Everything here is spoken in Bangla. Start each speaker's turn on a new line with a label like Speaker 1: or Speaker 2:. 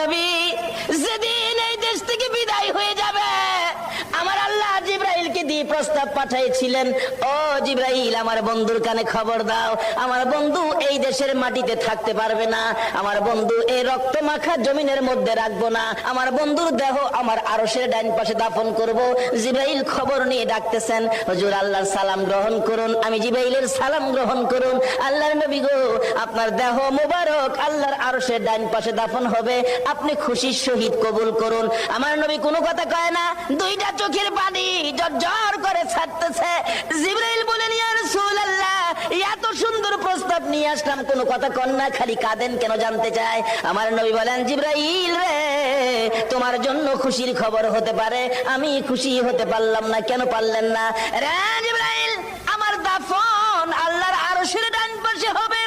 Speaker 1: নবী যেদিন এই দেশ থেকে বিদায় হয়ে যাবে, আমার আল্লাহ জিবরাইলকে দিয়ে প্রস্তাব পাঠিয়েছিলেন, ও জিবরাইল আমার বন্ধুর কানে খবর দাও, আমার বন্ধু এই দেশের মাটিতে থাকতে পারবে না, আমার বন্ধু এই রক্ত মাখা জমিনের মধ্যে রাখবো না, আমার বন্ধুর দেহ আমার আরশের ডান পাশে দাফন করব। জিবরাইল খবর নিয়ে ডাকতেছেন, হুজুর আল্লাহর সালাম গ্রহণ করুন। আমি জিবরাইলের সালাম গ্রহণ করুন। আল্লাহর নবী গো, আপনার দেহ মোবারক আল্লাহর আরশের ডান পাশে দাফন হবে, আপনি খুশির সহিত কবুল করুন। আমার নবী কোনো কথা কয় না, দুইটা চোখের পানি ঝরঝর করে ছাড়তেছে। জিবরাইল বলেন, ইয়া রাসূলুল্লাহ, এত সুন্দর প্রস্তাব নিয়ে আসলাম, কোনো কথা কন না, খালি কাঁদেন কেন জানতে চায়। আমার নবী বলেন, জিবরাইল রে, তোমার জন্য খুশির খবর হতে পারে, আমি খুশি হতে পারলাম না। কেন পারলেন না? রে জিবরাইল, আমার দাফন আল্লাহর আরশের ডান পাশে হবে,